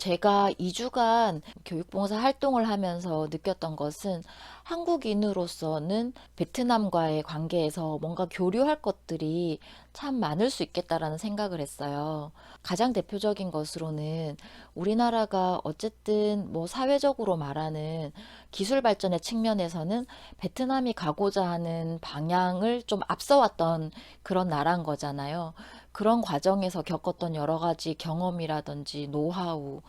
제가 2주간 교육봉사 활동을 하면서 느꼈던 것은 한국인으로서는 베트남과의 관계에서 뭔가 교류할 것들이 참 많을 수 있겠다라는 생각을 했어요. 가장 대표적인 것으로는 우리나라가 어쨌든 뭐 사회적으로 말하는 기술 발전의 측면에서는 베트남이 가고자 하는 방향을 좀 앞서왔던 그런 나라인 거잖아요. 그런 과정에서 겪었던 여러 가지 경험이라든지 노하우,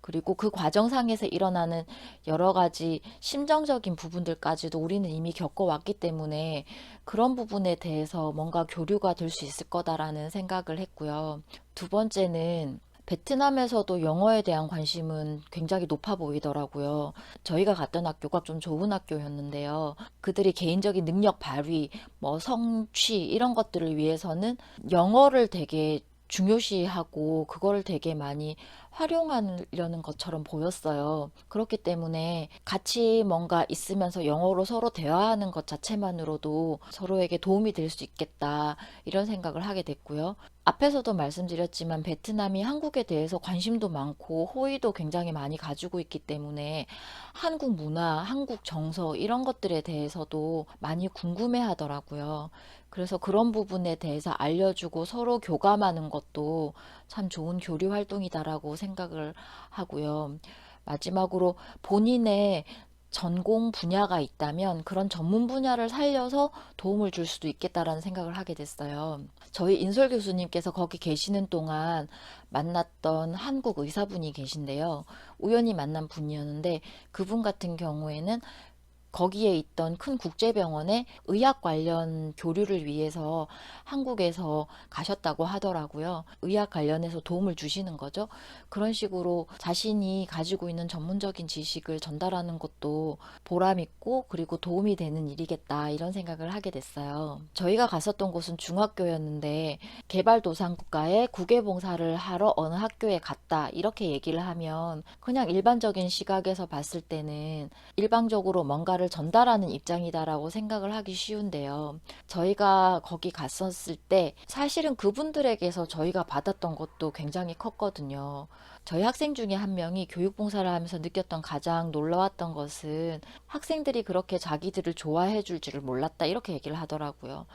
그리고 그 과정상에서 일어나는 여러 가지 심정적인 부분들까지도 우리는 이미 겪어왔기 때문에 그런 부분에 대해서 뭔가 교류가 될 수 있을 거다라는 생각을 했고요. 두 번째는 베트남에서도 영어에 대한 관심은 굉장히 높아 보이더라고요. 저희가 갔던 학교가 좀 좋은 학교였는데요. 그들이 개인적인 능력 발휘, 뭐 성취 이런 것들을 위해서는 영어를 되게 중요시하고 그거를 되게 많이 활용하려는 것처럼 보였어요. 그렇기 때문에 같이 뭔가 있으면서 영어로 서로 대화하는 것 자체만으로도 서로에게 도움이 될 수 있겠다 이런 생각을 하게 됐고요. 앞에서도 말씀드렸지만 베트남이 한국에 대해서 관심도 많고 호의도 굉장히 많이 가지고 있기 때문에 한국 문화, 한국 정서 이런 것들에 대해서도 많이 궁금해 하더라고요. 그래서 그런 부분에 대해서 알려주고 서로 교감하는 것도 참 좋은 교류 활동이다라고 생각을 하고요. 마지막으로 본인의 전공 분야가 있다면 그런 전문 분야를 살려서 도움을 줄 수도 있겠다라는 생각을 하게 됐어요. 저희 인솔 교수님께서 거기 계시는 동안 만났던 한국 의사분이 계신데요. 우연히 만난 분이었는데 그분 같은 경우에는 거기에 있던 큰 국제병원에 의학 관련 교류를 위해서 한국에서 가셨다고 하더라고요. 의학 관련해서 도움을 주시는 거죠. 그런 식으로 자신이 가지고 있는 전문적인 지식을 전달하는 것도 보람 있고 그리고 도움이 되는 일이겠다 이런 생각을 하게 됐어요. 저희가 갔었던 곳은 중학교였는데 개발도상국가에 국외봉사를 하러 어느 학교에 갔다 이렇게 얘기를 하면 그냥 일반적인 시각에서 봤을 때는 일방적으로 뭔가를 전달하는 입장이다라고 생각을 하기 쉬운데요. 저희가 거기 갔었을 때 사실은 그분들에게서 저희가 받았던 것도 굉장히 컸거든요. 저희 학생 중에 한 명이 교육봉사를 하면서 느꼈던 가장 놀라웠던 것은 학생들이 그렇게 자기들을 좋아해 줄 줄을 몰랐다 이렇게 얘기를 하더라고요.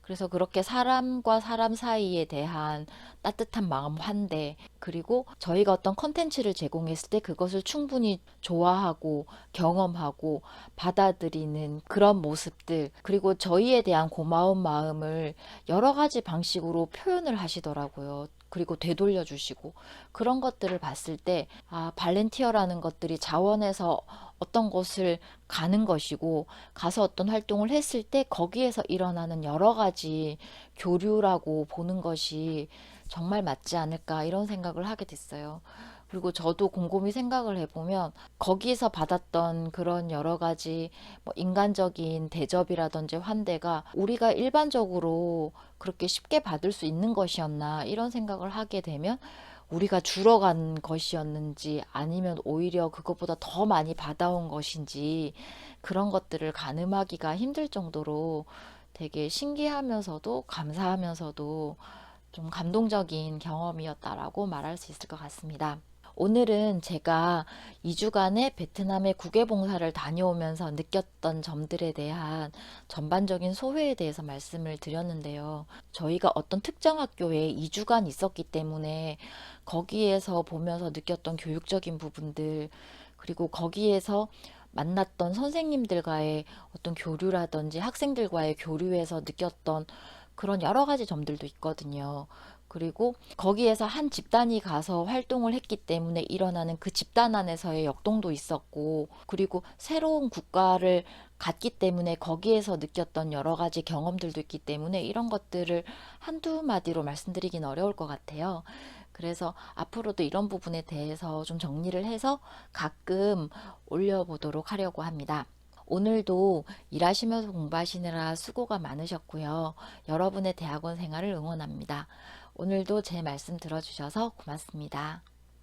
그래서 그렇게 사람과 사람 사이에 대한 따뜻한 마음 환대, 그리고 저희가 어떤 컨텐츠를 제공했을 때 그것을 충분히 좋아하고 경험하고 받아들이는 그런 모습들, 그리고 저희에 대한 고마운 마음을 여러 가지 방식으로 표현을 하시더라고요. 그리고 되돌려 주시고 그런 것들을 봤을 때 발렌티어라는 것들이 자원해서 어떤 곳을 가는 것이고 가서 어떤 활동을 했을 때 거기에서 일어나는 여러 가지 교류라고 보는 것이 정말 맞지 않을까 이런 생각을 하게 됐어요. 그리고 저도 곰곰이 생각을 해보면 거기에서 받았던 그런 여러 가지 뭐 인간적인 대접이라든지 환대가 우리가 일반적으로 그렇게 쉽게 받을 수 있는 것이었나 이런 생각을 하게 되면 우리가 주러 간 것이었는지 아니면 오히려 그것보다 더 많이 받아온 것인지 그런 것들을 가늠하기가 힘들 정도로 되게 신기하면서도 감사하면서도 좀 감동적인 경험이었다라고 말할 수 있을 것 같습니다. 오늘은 제가 2주간의 베트남의 국외봉사를 다녀오면서 느꼈던 점들에 대한 전반적인 소회에 대해서 말씀을 드렸는데요. 저희가 어떤 특정 학교에 2주간 있었기 때문에 거기에서 보면서 느꼈던 교육적인 부분들, 그리고 거기에서 만났던 선생님들과의 어떤 교류라든지 학생들과의 교류에서 느꼈던 그런 여러 가지 점들도 있거든요. 그리고 거기에서 한 집단이 가서 활동을 했기 때문에 일어나는 그 집단 안에서의 역동도 있었고, 그리고 새로운 국가를 갔기 때문에 거기에서 느꼈던 여러 가지 경험들도 있기 때문에 이런 것들을 한두 마디로 말씀드리긴 어려울 것 같아요. 그래서 앞으로도 이런 부분에 대해서 좀 정리를 해서 가끔 올려보도록 하려고 합니다. 오늘도 일하시면서 공부하시느라 수고가 많으셨고요. 여러분의 대학원 생활을 응원합니다. 오늘도 제 말씀 들어주셔서 고맙습니다.